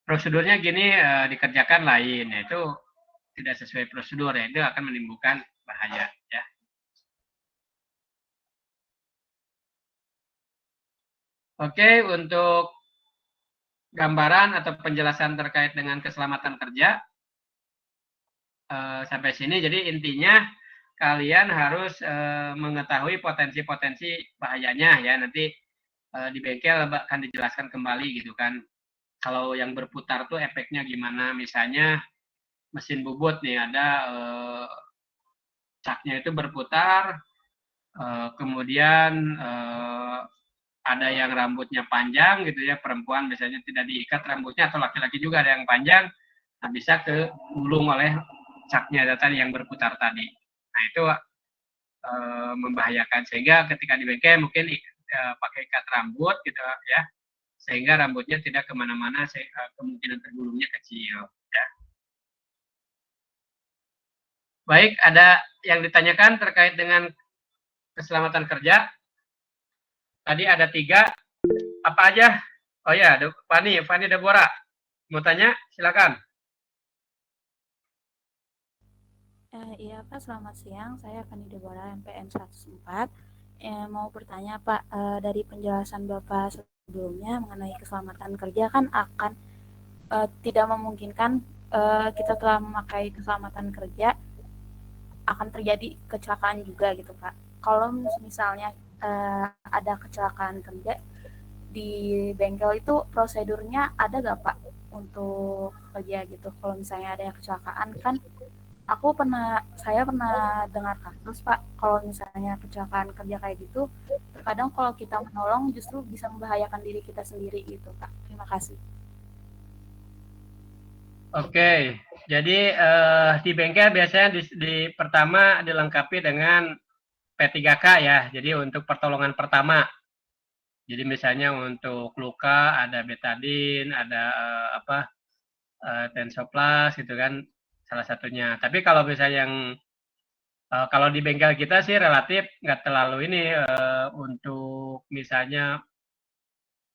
prosedurnya gini, dikerjakan lain, yaitu tidak sesuai prosedur, ya itu akan menimbulkan bahaya ya. Oke, untuk gambaran atau penjelasan terkait dengan keselamatan kerja sampai sini. Jadi intinya kalian harus mengetahui potensi-potensi bahayanya ya. Nanti di bengkel akan dijelaskan kembali gitu kan. Kalau yang berputar tuh efeknya gimana? Misalnya mesin bubut nih ada caknya itu berputar, kemudian ada yang rambutnya panjang gitu ya, perempuan biasanya tidak diikat rambutnya atau laki-laki juga ada yang panjang, nah bisa kegulung oleh caknya tadi yang berputar tadi. Nah itu membahayakan sehingga ketika di bengkel mungkin pakai ikat rambut gitu ya, sehingga rambutnya tidak kemana-mana, kemungkinan tergulungnya kecil. Ya. Baik, ada yang ditanyakan terkait dengan keselamatan kerja. Tadi ada 3, apa aja? Oh ya, Fani Deborah, mau tanya? Silakan. Iya Pak, selamat siang. Saya Fani Deborah, MPN 104. Mau bertanya Pak, dari penjelasan Bapak sebelumnya mengenai keselamatan kerja kan akan tidak memungkinkan kita telah memakai keselamatan kerja akan terjadi kecelakaan juga gitu Pak. Kalau misalnya ada kecelakaan kerja di bengkel itu prosedurnya ada gak Pak untuk kerja gitu? Kalau misalnya ada yang kecelakaan kan saya pernah dengar kasus Pak, kalau misalnya kecelakaan kerja kayak gitu, terkadang kalau kita menolong justru bisa membahayakan diri kita sendiri gitu Pak. Terima kasih. Oke, jadi di bengkel biasanya pertama dilengkapi dengan P3K ya, jadi untuk pertolongan pertama. Jadi misalnya untuk luka ada betadine, ada Tensoplast gitu kan salah satunya. Tapi kalau misalnya yang kalau di bengkel kita sih relatif nggak terlalu ini untuk misalnya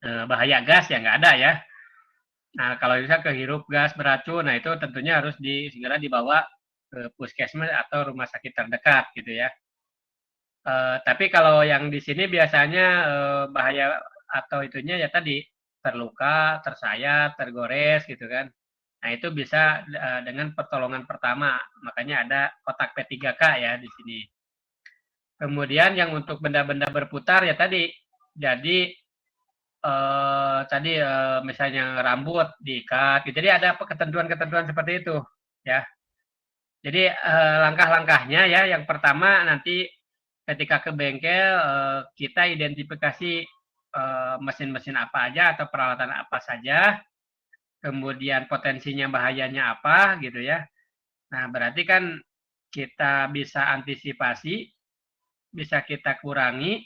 bahaya gas ya nggak ada ya. Nah kalau bisa kehirup gas beracun, nah itu tentunya harus segera dibawa ke puskesmas atau rumah sakit terdekat gitu ya. Tapi kalau yang di sini biasanya bahaya atau itunya ya tadi terluka, tersayat, tergores gitu kan. Nah itu bisa dengan pertolongan pertama, makanya ada kotak P3K ya di sini. Kemudian yang untuk benda-benda berputar ya tadi, jadi tadi misalnya rambut diikat, gitu. Jadi ada ketentuan-ketentuan seperti itu ya. Jadi langkah-langkahnya ya, yang pertama nanti ketika ke bengkel kita identifikasi mesin-mesin apa aja atau peralatan apa saja, kemudian potensinya bahayanya apa gitu ya. Nah berarti kan kita bisa antisipasi, bisa kita kurangi,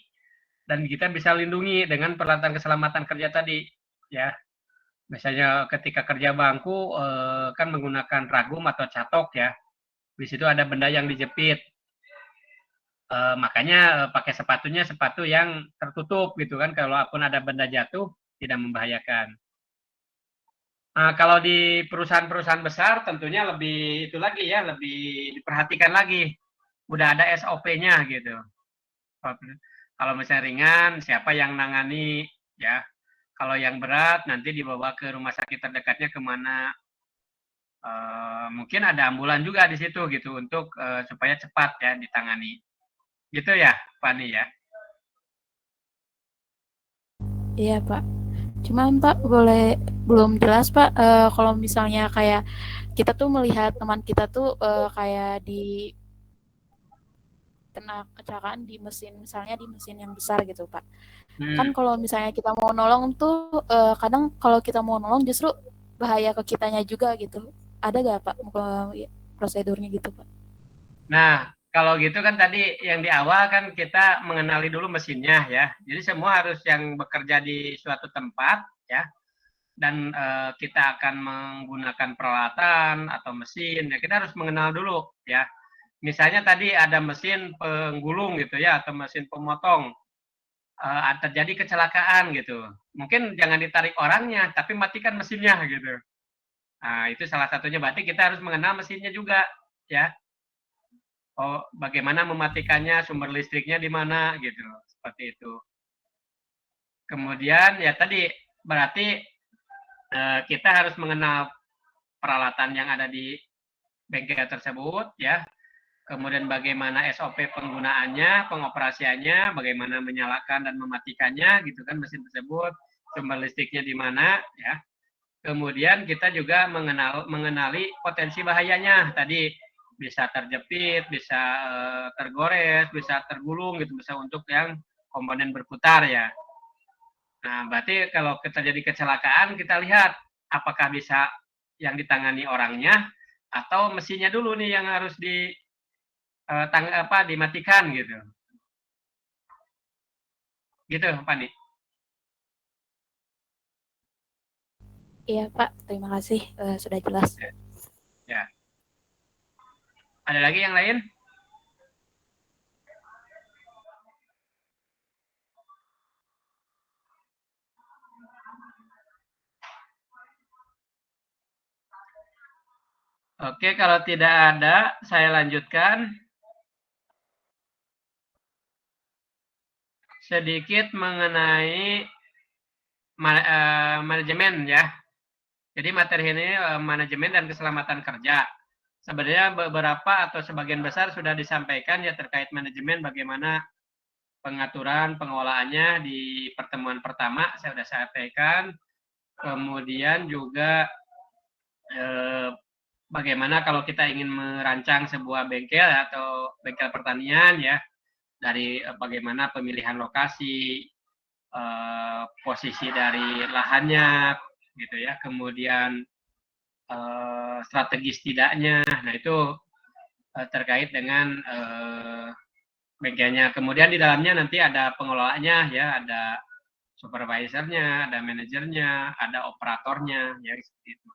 dan kita bisa lindungi dengan peralatan keselamatan kerja tadi ya. Misalnya ketika kerja bangku kan menggunakan ragum atau catok ya. Di situ ada benda yang dijepit. Makanya pakai sepatunya sepatu yang tertutup gitu kan, kalaupun ada benda jatuh tidak membahayakan. Nah, kalau di perusahaan-perusahaan besar tentunya lebih itu lagi ya, lebih diperhatikan lagi. Udah ada SOP-nya gitu. Kalau misalnya ringan, siapa yang nangani ya. Kalau yang berat nanti dibawa ke rumah sakit terdekatnya kemana. Mungkin ada ambulan juga di situ gitu untuk supaya cepat ya ditangani. Gitu ya, Fani ya. Iya Pak. Cuman Pak boleh belum jelas Pak kalau misalnya kayak kita tuh melihat teman kita tuh kayak di kena kecelakaan di mesin misalnya di mesin yang besar gitu Pak. Kan Hmm. kalau misalnya kita mau nolong tuh kadang kalau kita mau nolong justru bahaya ke kitanya juga gitu. Ada gak Pak prosedurnya gitu Pak? Nah, kalau gitu kan tadi yang di awal kan kita mengenali dulu mesinnya ya. Jadi semua harus yang bekerja di suatu tempat ya, dan kita akan menggunakan peralatan atau mesin ya, kita harus mengenal dulu ya. Misalnya tadi ada mesin penggulung gitu ya, atau mesin pemotong, terjadi kecelakaan gitu. Mungkin jangan ditarik orangnya, tapi matikan mesinnya gitu. Nah, itu salah satunya, berarti kita harus mengenal mesinnya juga, ya. Oh, bagaimana mematikannya, sumber listriknya di mana, gitu, seperti itu. Kemudian ya tadi, berarti kita harus mengenal peralatan yang ada di bengkel tersebut, ya. Kemudian bagaimana SOP penggunaannya, pengoperasiannya, bagaimana menyalakan dan mematikannya, gitu kan, mesin tersebut, sumber listriknya di mana, ya. Kemudian kita juga mengenali potensi bahayanya. Tadi bisa terjepit, bisa tergores, bisa tergulung, gitu, bisa untuk yang komponen berputar, ya. Nah, berarti kalau terjadi kecelakaan, kita lihat apakah bisa yang ditangani orangnya atau mesinnya dulu nih yang harus dimatikan, gitu. Gitu, Pani. Iya Pak, terima kasih sudah jelas. Ya. Ada lagi yang lain? Oke, kalau tidak ada, saya lanjutkan. Sedikit mengenai manajemen, ya. Jadi materi ini manajemen dan keselamatan kerja. Sebenarnya beberapa atau sebagian besar sudah disampaikan ya terkait manajemen, bagaimana pengaturan pengelolaannya di pertemuan pertama saya sudah sampaikan. Kemudian juga bagaimana kalau kita ingin merancang sebuah bengkel atau bengkel pertanian, ya, dari bagaimana pemilihan lokasi, posisi dari lahannya, gitu ya, kemudian strategis tidaknya. Nah, itu terkait dengan bengkelnya. Kemudian di dalamnya nanti ada pengelolanya, ya, ada supervisornya, ada manajernya, ada operatornya, ya, seperti itu.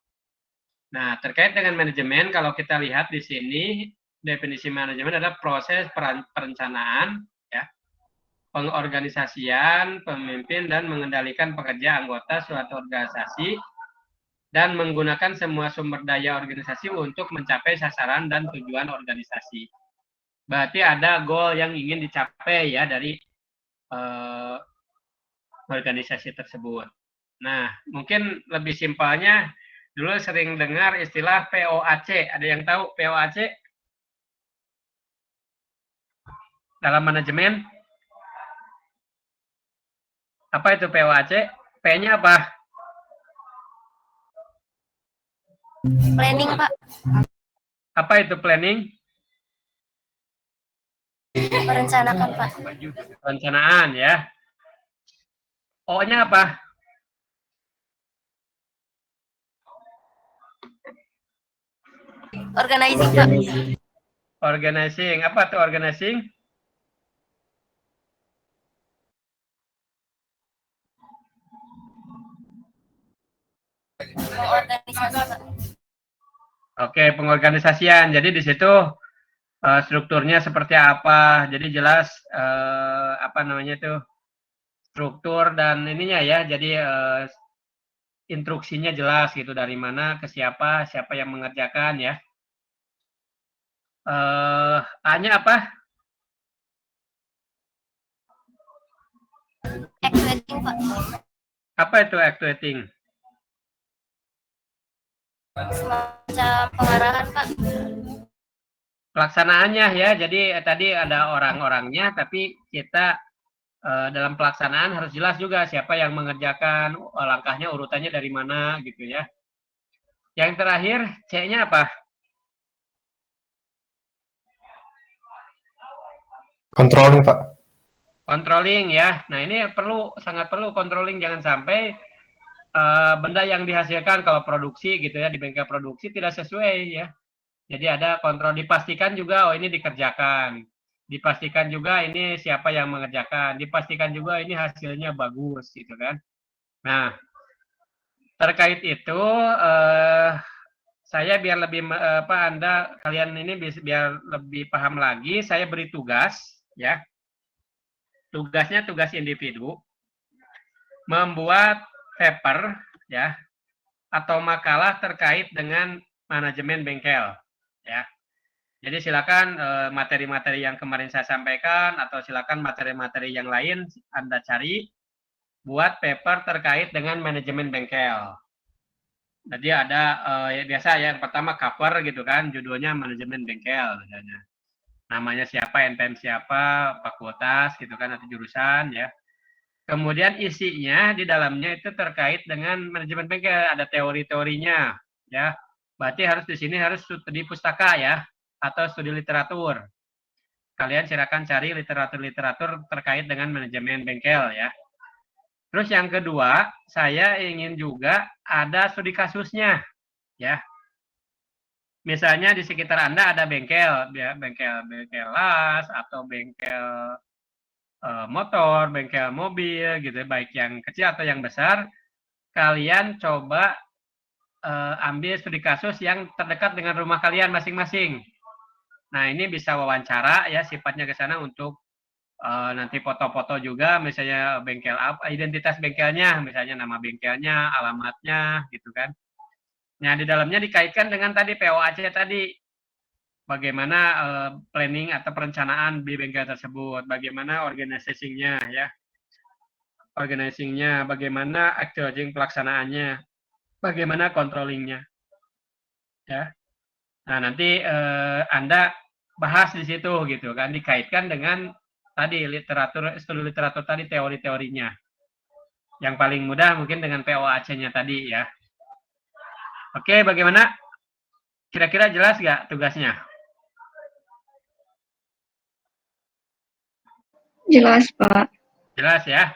Nah, terkait dengan manajemen, kalau kita lihat di sini, definisi manajemen adalah proses perencanaan, ya, pengorganisasian, pemimpin, dan mengendalikan pekerja anggota suatu organisasi, dan menggunakan semua sumber daya organisasi untuk mencapai sasaran dan tujuan organisasi. Berarti ada goal yang ingin dicapai, ya, dari organisasi tersebut. Nah, mungkin lebih simpelnya, dulu sering dengar istilah POAC. Ada yang tahu POAC? Dalam manajemen? Apa itu POAC? P-nya apa? Planning, Pak. Apa itu planning? Merencanakan, Pak. Perencanaan, ya. O-nya apa? Organizing, Pak. Organizing. Apa tuh organizing? Mengorganisasi, Pak. Oke, pengorganisasian. Jadi di situ strukturnya seperti apa. Jadi jelas apa namanya itu, struktur dan ininya, ya. Jadi instruksinya jelas gitu, dari mana ke siapa, siapa yang mengerjakan, ya. A-nya apa? Actuating, Pak. Apa itu actuating? Semacam pengarahan, Pak. Pelaksanaannya, ya. Jadi tadi ada orang-orangnya, tapi kita dalam pelaksanaan harus jelas juga siapa yang mengerjakan, langkahnya urutannya dari mana, gitu ya. Yang terakhir, C-nya apa? Controlling, Pak. Controlling, ya. Nah, ini sangat perlu controlling, jangan sampai benda yang dihasilkan kalau produksi, gitu ya, di bengkel produksi tidak sesuai, ya. Jadi ada kontrol, dipastikan juga oh ini dikerjakan. Dipastikan juga ini siapa yang mengerjakan. Dipastikan juga ini hasilnya bagus, gitu kan. Nah, terkait itu saya biar lebih kalian ini biar lebih paham lagi, saya beri tugas, ya. Tugasnya tugas individu membuat paper, ya, atau makalah terkait dengan manajemen bengkel, ya. Jadi silakan materi-materi yang kemarin saya sampaikan atau silakan materi-materi yang lain Anda cari buat paper terkait dengan manajemen bengkel. Jadi ada ya biasa ya, yang pertama cover gitu kan, judulnya manajemen bengkel misalnya. Namanya siapa, NPM siapa, fakultas gitu kan atau jurusan ya. Kemudian isinya di dalamnya itu terkait dengan manajemen bengkel, ada teori-teorinya ya. Berarti harus di sini harus studi pustaka ya atau studi literatur. Kalian silakan cari literatur-literatur terkait dengan manajemen bengkel ya. Terus yang kedua, saya ingin juga ada studi kasusnya ya. Misalnya di sekitar Anda ada bengkel, ya, bengkel las atau bengkel motor, bengkel mobil gitu, baik yang kecil atau yang besar. Kalian coba ambil studi kasus yang terdekat dengan rumah kalian masing-masing. Nah, ini bisa wawancara ya, sifatnya ke sana untuk nanti foto-foto juga, misalnya bengkel apa, identitas bengkelnya, misalnya nama bengkelnya, alamatnya, gitu kan. Nah, di dalamnya dikaitkan dengan tadi POAC tadi, bagaimana planning atau perencanaan di bengkel tersebut, bagaimana organizing-nya ya, bagaimana actualizing pelaksanaannya, bagaimana controlling-nya, ya. Nah, nanti Anda bahas di situ gitu kan, dikaitkan dengan tadi studi literatur tadi, teori-teorinya. Yang paling mudah mungkin dengan POAC-nya tadi ya. Oke, bagaimana? Kira-kira jelas nggak tugasnya? Jelas, Pak. Jelas ya.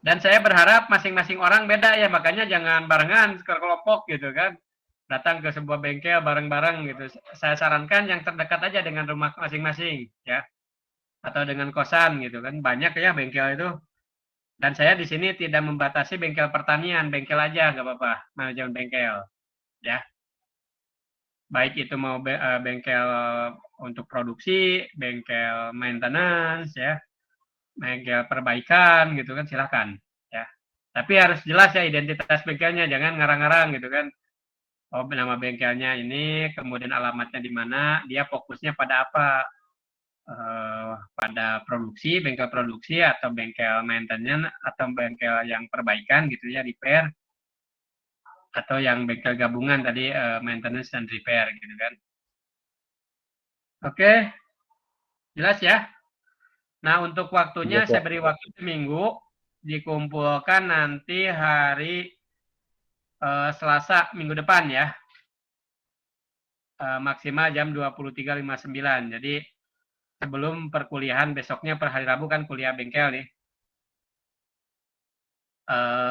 Dan saya berharap masing-masing orang beda ya, makanya jangan barengan ke kelompok gitu kan. Datang ke sebuah bengkel bareng-bareng gitu. Saya sarankan yang terdekat aja dengan rumah masing-masing ya. Atau dengan kosan gitu kan. Banyak ya bengkel itu. Dan saya di sini tidak membatasi bengkel pertanian, bengkel aja nggak apa-apa, manajemen bengkel ya. Baik itu mau bengkel untuk produksi, bengkel maintenance ya, bengkel perbaikan gitu kan, silakan ya. Tapi harus jelas ya identitas bengkelnya, jangan ngarang-ngarang gitu kan. Oh, nama bengkelnya ini, kemudian alamatnya di mana, dia fokusnya pada apa? Pada produksi, bengkel produksi atau bengkel maintenance atau bengkel yang perbaikan gitu ya, repair, atau yang bengkel gabungan tadi maintenance dan repair gitu kan. Oke, jelas ya. Nah, untuk waktunya saya beri waktu seminggu, dikumpulkan nanti hari Selasa minggu depan ya. Maksimal jam 23.59. Jadi sebelum perkuliahan besoknya, per hari Rabu kan kuliah bengkel nih.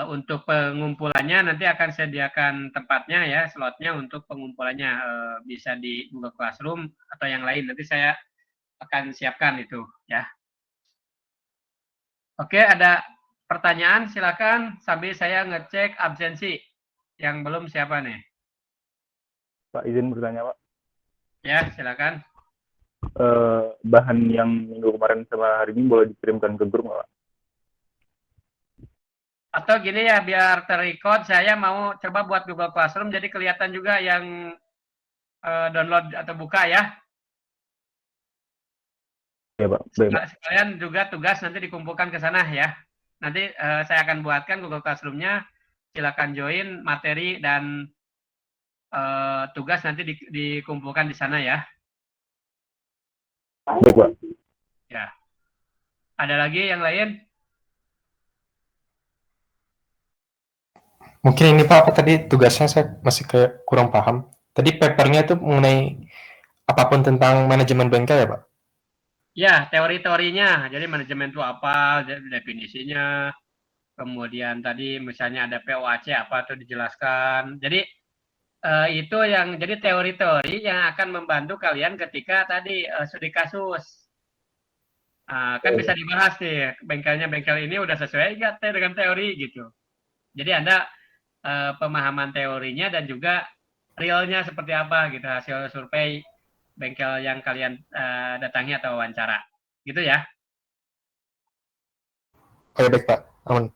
Untuk pengumpulannya nanti akan sediakan tempatnya ya, slotnya untuk pengumpulannya, bisa di Google Classroom atau yang lain, nanti saya akan siapkan itu ya. Oke, ada pertanyaan silakan sambil saya ngecek absensi. Yang belum siapa nih? Pak, izin bertanya, Pak. Ya, silakan. Bahan yang minggu kemarin sama hari ini boleh dikirimkan ke grup nggak, Pak? Atau gini ya, biar terrecord, saya mau coba buat Google Classroom, jadi kelihatan juga yang download atau buka ya. Ya, Pak. Baik, Pak. Sekalian juga tugas nanti dikumpulkan ke sana ya. Nanti saya akan buatkan Google Classroom-nya, silakan join materi dan tugas nanti dikumpulkan di sana ya. Baik, Pak. Ya. Ada lagi yang lain? Mungkin ini Pak, apa tadi tugasnya saya masih kayak kurang paham. Tadi papernya itu mengenai apapun tentang manajemen bengkel ya Pak? Ya, teori-teorinya. Jadi manajemen itu apa, definisinya. Kemudian tadi misalnya ada POAC apa tuh dijelaskan. Jadi itu yang jadi teori-teori yang akan membantu kalian ketika tadi studi kasus. Kan bisa dibahas nih, bengkelnya bengkel ini udah sesuai nggak dengan teori gitu. Jadi Anda pemahaman teorinya dan juga realnya seperti apa gitu, hasil survei bengkel yang kalian datangi atau wawancara. Gitu ya. Oh ya baik Pak, aman.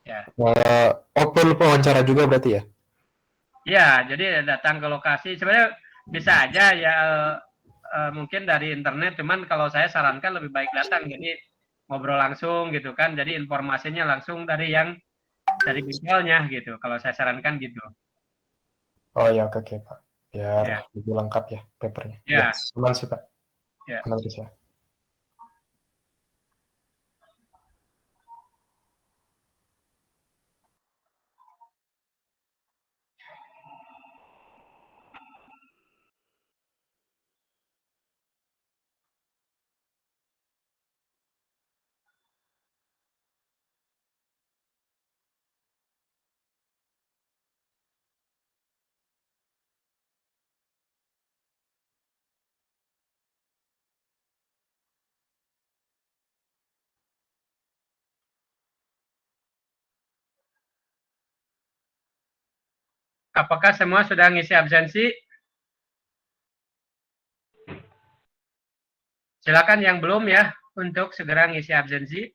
Ya. Oh perlu wawancara juga berarti ya? Ya, jadi datang ke lokasi sebenarnya bisa aja ya, mungkin dari internet, cuman kalau saya sarankan lebih baik datang, jadi ngobrol langsung gitu kan, jadi informasinya langsung dari bengkelnya gitu, kalau saya sarankan gitu. Oh ya, oke oke Pak. Biar Ya. lebih lengkap ya papernya. Ya. Aman sih Pak. Ya. Aman bisa. Apakah semua sudah ngisi absensi? Silakan yang belum ya, untuk segera ngisi absensi.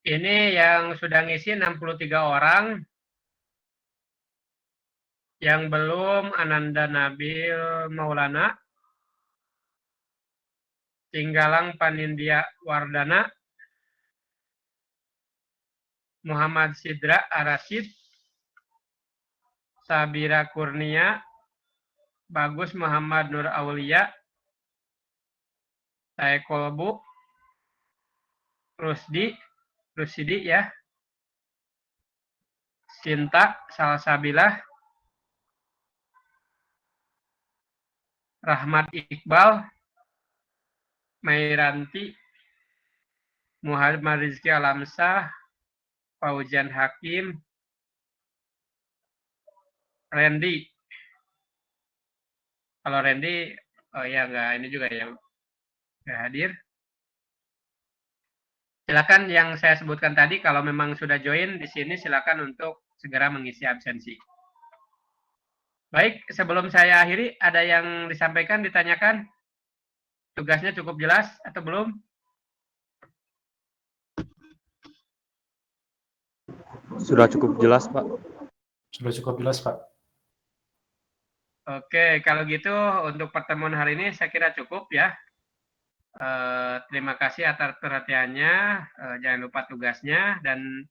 Ini yang sudah ngisi 63 orang. Yang belum Ananda Nabil Maulana, Tinggalang Panindya Wardana, Muhammad Sidra Arasid, Sabira Kurnia, Bagus Muhammad Nur Aulia, Kolbu, Rusdi ya, Sinta Salsabilah, Rahmat Iqbal, Mairanti, Muhammad Rizky Alamsah, Fauzian Hakim, Randy. Kalau Randy, oh ya enggak, ini juga yang enggak hadir. Silakan yang saya sebutkan tadi, kalau memang sudah join di sini, silakan untuk segera mengisi absensi. Baik, sebelum saya akhiri, ada yang disampaikan, ditanyakan? Tugasnya cukup jelas atau belum? Sudah cukup jelas, Pak. Sudah cukup jelas Pak. Oke, kalau gitu untuk pertemuan hari ini saya kira cukup ya. Terima kasih atas perhatiannya. Jangan lupa tugasnya, dan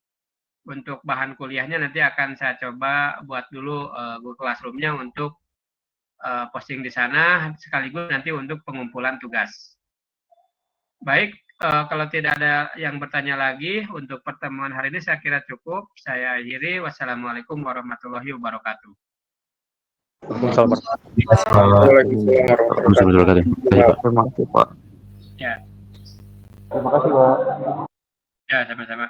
untuk bahan kuliahnya nanti akan saya coba buat dulu Google Classroom-nya untuk posting di sana, sekaligus nanti untuk pengumpulan tugas. Baik, kalau tidak ada yang bertanya lagi untuk pertemuan hari ini saya kira cukup. Saya akhiri. Wassalamualaikum warahmatullahi wabarakatuh. Waalaikumsalam warahmatullahi wabarakatuh. Terima kasih, Pak. Ya. Terima kasih Pak. Ya, sama-sama.